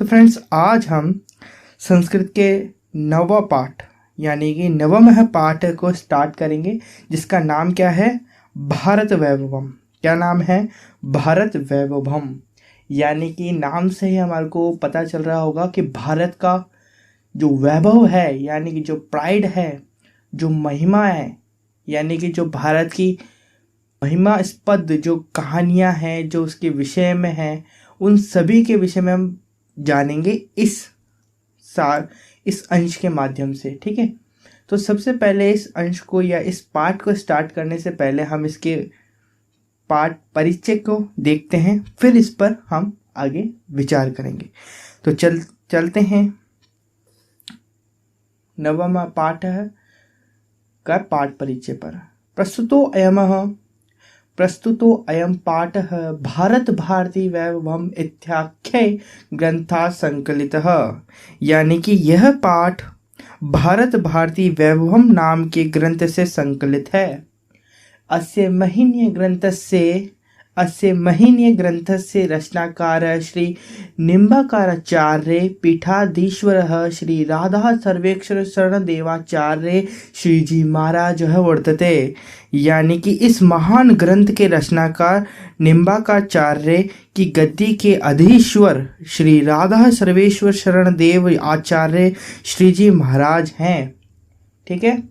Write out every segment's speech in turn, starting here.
तो फ्रेंड्स, आज हम संस्कृत के नवा पाठ यानी कि नवम पाठ को स्टार्ट करेंगे, जिसका नाम क्या है? भारत वैभवम। क्या नाम है? भारत वैभवम। यानी कि नाम से ही हमारे को पता चल रहा होगा कि भारत का जो वैभव है, यानी कि जो प्राइड है, जो महिमा है, यानी कि जो भारत की महिमास्पद जो कहानियाँ हैं, जो उसके विषय में हैं, उन सभी के विषय में हम जानेंगे इस अंश के माध्यम से। ठीक है, तो सबसे पहले इस अंश को या इस पाठ को स्टार्ट करने से पहले हम इसके पाठ परिचय को देखते हैं, फिर इस पर हम आगे विचार करेंगे। तो चलते हैं नवम पाठ का पाठ परिचय पर। प्रस्तुतो अयम पाठः भारत भारती वैभवम इत्याख्ये ग्रंथा संकलितः। यानी कि यह पाठ भारत भारती वैभवम नाम के ग्रंथ से संकलित है। अस्य महीन्य ग्रंथस्य रचनाकार श्री निम्बाकाराचार्य पीठाधीश्वरः श्री राधा सर्वेश्वर शरणदेवाचार्य श्रीजी महाराज वर्तते। यानी कि इस महान ग्रंथ के रचनाकार निम्बाकाचार्य की गद्दी के अधीश्वर श्री राधा सर्वेश्वर शरणदेव आचार्य श्रीजी महाराज हैं। ठीक है,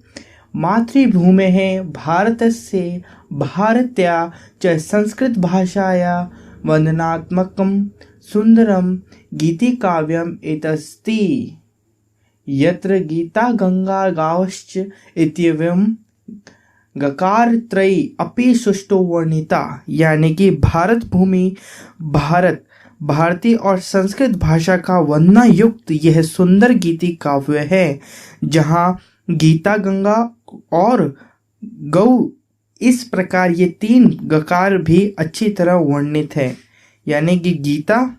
मातृभूमेः भारतस्य भारत्या च संस्कृत भाषाया वंदनात्मकं सुंदरम गीतिकाव्यम एतस्ति, यत्र गीता गंगा गावश्च इत्येवं गकारत्रयी अपि सुष्ठो वर्णिता। यानी कि भारत भूमि, भारतीय और संस्कृत भाषा का वंदना युक्त यह सुंदर गीति काव्य है, जहाँ गीता, गंगा और गौ इस प्रकार ये तीन गकार भी अच्छी तरह वर्णित है। यानी कि गीता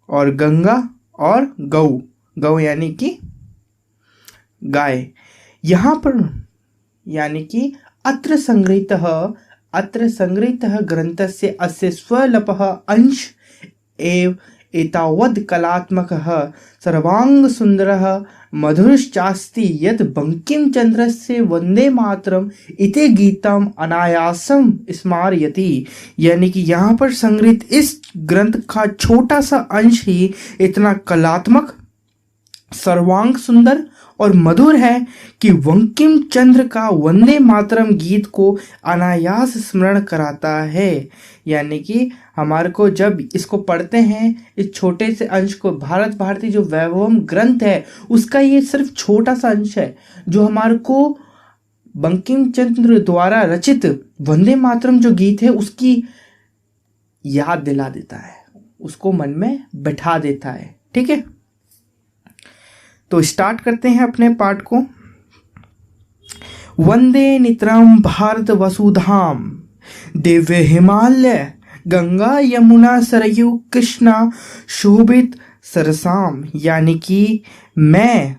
और गंगा और गौ यानी कि गाय। यहाँ पर यानी कि अत्र संग्रहीतः ग्रंथस्य अस्य स्वल्पः अंश एव एतावद् कलात्मकः सर्वांग सुंदरः मधुरश्चास्ति यत् बंकिम चंद्रस्य वंदे मातरम इति गीतम अनायासम स्मारयति। यानी कि यहाँ पर संग्रहित इस ग्रंथ का छोटा सा अंश ही इतना कलात्मक, सर्वांग सुंदर और मधुर है कि बंकिम चंद्र का वंदे मातरम गीत को अनायास स्मरण कराता है। यानी कि हमारे को जब इसको पढ़ते हैं, इस छोटे से अंश को, भारत भारती जो वैभवम ग्रंथ है उसका ये सिर्फ छोटा सा अंश है, जो हमारे को बंकिम चंद्र द्वारा रचित वंदे मातरम जो गीत है उसकी याद दिला देता है, उसको मन में बैठा देता है। ठीक है, तो स्टार्ट करते हैं अपने पाठ को। वंदे नितरम भारत वसुधाम दिव्य हिमालय गंगा यमुना सरयू कृष्णा शोभित सरसाम। यानी कि मैं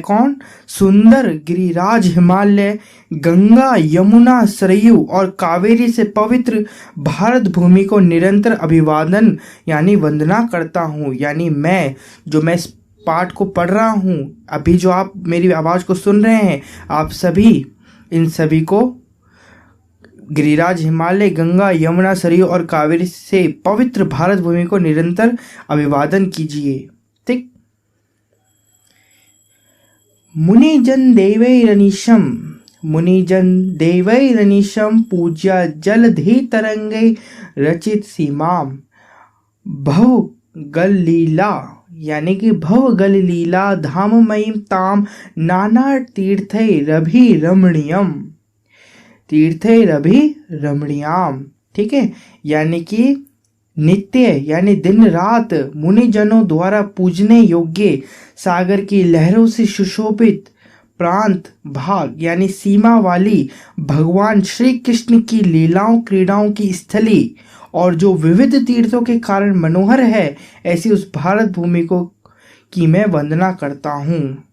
कौन? सुंदर गिरिराज हिमालय, गंगा, यमुना, सरयू और कावेरी से पवित्र भारत भूमि को निरंतर अभिवादन यानी वंदना करता हूँ। यानी मैं इस पाठ को पढ़ रहा हूँ, अभी जो आप मेरी आवाज़ को सुन रहे हैं, आप सभी इन सभी को गिरिराज हिमालय, गंगा, यमुना, सरयू और कावेरी से पवित्र भारत भूमि को निरंतर अभिवादन कीजिए। ठीक। मुनिजन देवैरनिशम पूज्य जलधि तरंगे रचित सीमाम भव गल लीला। यानी कि भव गल लीला धाममयीं ताम नाना तीर्थैरभिरमणीयाम। ठीक है, यानी कि नित्य यानी दिन रात मुनिजनों द्वारा पूजने योग्य सागर की लहरों से सुशोभित प्रांत भाग यानी सीमा वाली भगवान श्री कृष्ण की लीलाओं क्रीड़ाओं की स्थली और जो विविध तीर्थों के कारण मनोहर है, ऐसी उस भारत भूमि को की मैं वंदना करता हूँ।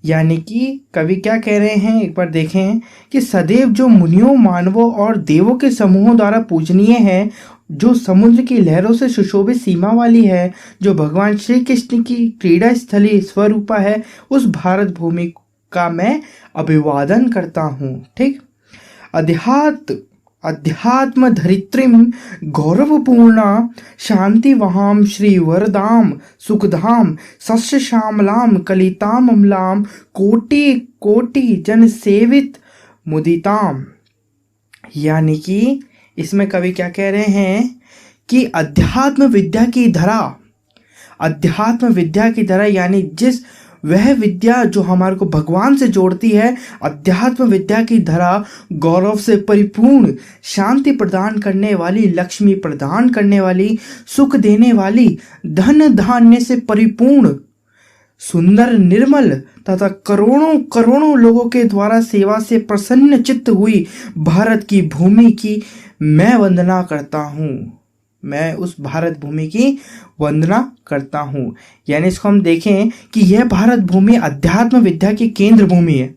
यानी कि कवि क्या कह रहे हैं, एक बार देखें कि सदैव जो मुनियों, मानवों और देवों के समूहों द्वारा पूजनीय है, जो समुद्र की लहरों से सुशोभित सीमा वाली है, जो भगवान श्री कृष्ण की क्रीड़ा स्थली स्वरूपा है, उस भारत भूमि का मैं अभिवादन करता हूँ। ठीक। अध्यात्म धरित्रीम गौरवपूर्णा शांति वहाम श्री वरदाम सुखधाम सस्य श्यामलाम कलिताम अमलाम कोटि कोटि जन सेवित मुदिताम। यानी कि इसमें कवि क्या कह रहे हैं कि अध्यात्म विद्या की धरा यानी जिस वह विद्या जो हमारे को भगवान से जोड़ती है, अध्यात्म विद्या की धरा गौरव से परिपूर्ण, शांति प्रदान करने वाली, लक्ष्मी प्रदान करने वाली, सुख देने वाली, धन धान्य से परिपूर्ण, सुंदर, निर्मल तथा करोड़ों करोड़ों लोगों के द्वारा सेवा से प्रसन्न चित्त हुई भारत की भूमि की मैं वंदना करता हूँ। मैं उस भारत भूमि की वंदना करता हूँ। यानी इसको हम देखें कि यह भारत भूमि अध्यात्म विद्या की केंद्र भूमि है।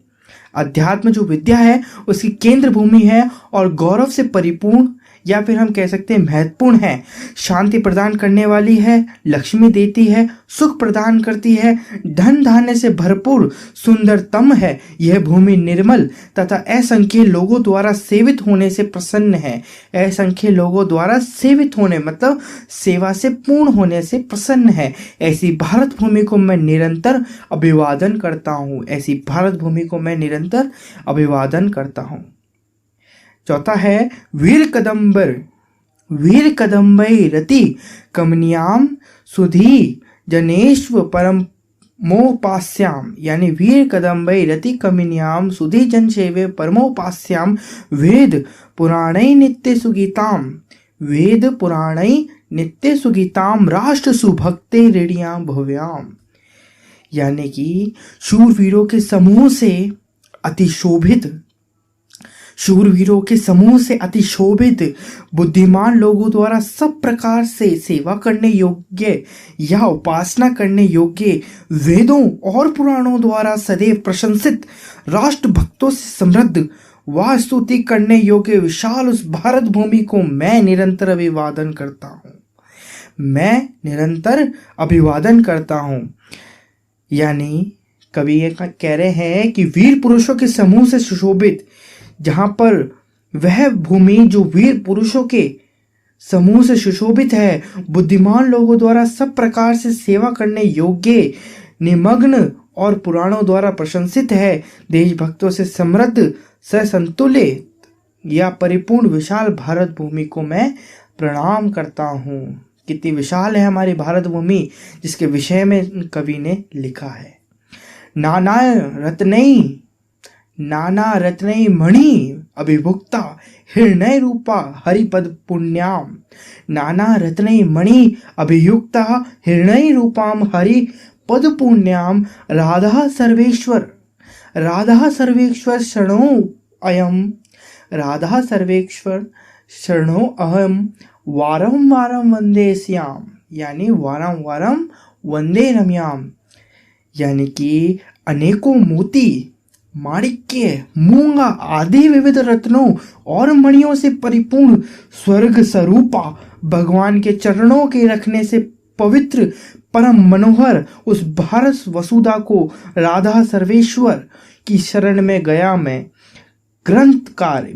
अध्यात्म जो विद्या है उसकी केंद्र भूमि है और गौरव से परिपूर्ण या फिर हम कह सकते हैं महत्वपूर्ण है, शांति प्रदान करने वाली है, लक्ष्मी देती है, सुख प्रदान करती है, धन धान्य से भरपूर, सुंदरतम है। यह भूमि निर्मल तथा असंख्य लोगों द्वारा सेवित होने से प्रसन्न है। असंख्य लोगों द्वारा सेवित होने मतलब सेवा से पूर्ण होने से प्रसन्न है। ऐसी भारत भूमि को मैं निरंतर अभिवादन करता हूँ। ऐसी भारत भूमि को मैं निरंतर अभिवादन करता हूँ। चौथा है वीर कदम्बै रति कमनियाम सुधी जनेश्व परमोपास्याम। यानी वीर कदम्बै रति कमनियाम सुधी जन सेवे परमोपास्याम वेद पुराणै नित्य सुगीताम राष्ट्र सुभक्ते ऋणियाम भव्याम। यानी कि शूरवीरों के समूह से अतिशोभित बुद्धिमान लोगों द्वारा सब प्रकार से सेवा करने योग्य या उपासना करने योग्य, वेदों और पुराणों द्वारा सदैव प्रशंसित, राष्ट्र भक्तों से समृद्ध व स्तुति करने योग्य विशाल उस भारत भूमि को मैं निरंतर अभिवादन करता हूँ। यानी कवि ये कह रहे हैं कि वीर पुरुषों के समूह से सुशोभित, जहां पर वह भूमि जो वीर पुरुषों के समूह से सुशोभित है, बुद्धिमान लोगों द्वारा सब प्रकार से सेवा करने योग्य, निमग्न और पुराणों द्वारा प्रशंसित है, देशभक्तों से समृद्ध, ससंतुलित या परिपूर्ण विशाल भारत भूमि को मैं प्रणाम करता हूँ। कितनी विशाल है हमारी भारत भूमि, जिसके विषय में कवि ने लिखा है। नाना रत्नै मणि अभिभुक्ता हृणय रूपा हरिपद पुण्याम। नाना रत्नै मणि अभियुक्ता हृणय रूपाम हरिपद पुण्याम राधा सर्वेश्वर शरणो अहम वारम वारम वंदे श्याम। यानी वारम वारम वंदे रम्याम। यानी कि अनेकों मोती, माणिक्य, मूंगा आदि विविध रत्नों और मणियों से परिपूर्ण स्वर्ग स्वरूपा भगवान के चरणों के रखने से पवित्र परम मनोहर उस भारत वसुधा को राधा सर्वेश्वर की शरण में गया मैं ग्रंथकार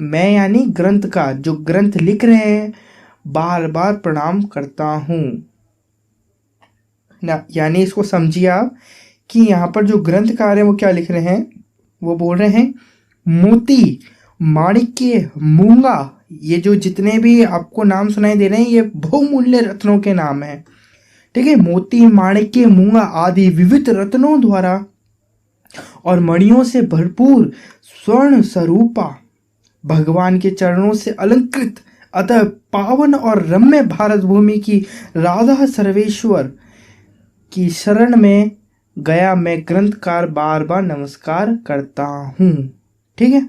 जो ग्रंथ लिख रहे हैं बार बार प्रणाम करता हूँ। यानी इसको समझिए आप कि यहाँ पर जो ग्रंथकार है वो क्या लिख रहे हैं, वो बोल रहे हैं मोती, माणिक्य, मूंगा, ये जो जितने भी आपको नाम सुनाई दे रहे हैं ये बहुमूल्य रत्नों के नाम हैं। ठीक है, मोती, माणिक्य, मूंगा आदि विविध रत्नों द्वारा और मणियों से भरपूर स्वर्ण स्वरूपा भगवान के चरणों से अलंकृत अतः पावन और रम्य भारत भूमि की राधा सर्वेश्वर की शरण में गया मैं ग्रंथकार बार बार नमस्कार करता हूँ। ठीक है,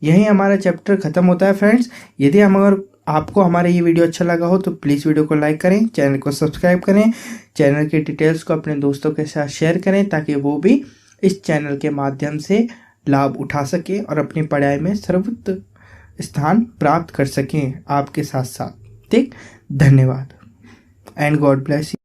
यही हमारा चैप्टर खत्म होता है फ्रेंड्स। यदि अगर आपको हमारा ये वीडियो अच्छा लगा हो तो प्लीज़ वीडियो को लाइक करें, चैनल को सब्सक्राइब करें, चैनल के डिटेल्स को अपने दोस्तों के साथ शेयर करें ताकि वो भी इस चैनल के माध्यम से लाभ उठा सकें और अपनी पढ़ाई में सर्वोच्च स्थान प्राप्त कर सकें आपके साथ साथ। ठीक, धन्यवाद एंड गॉड ब्लेस यू।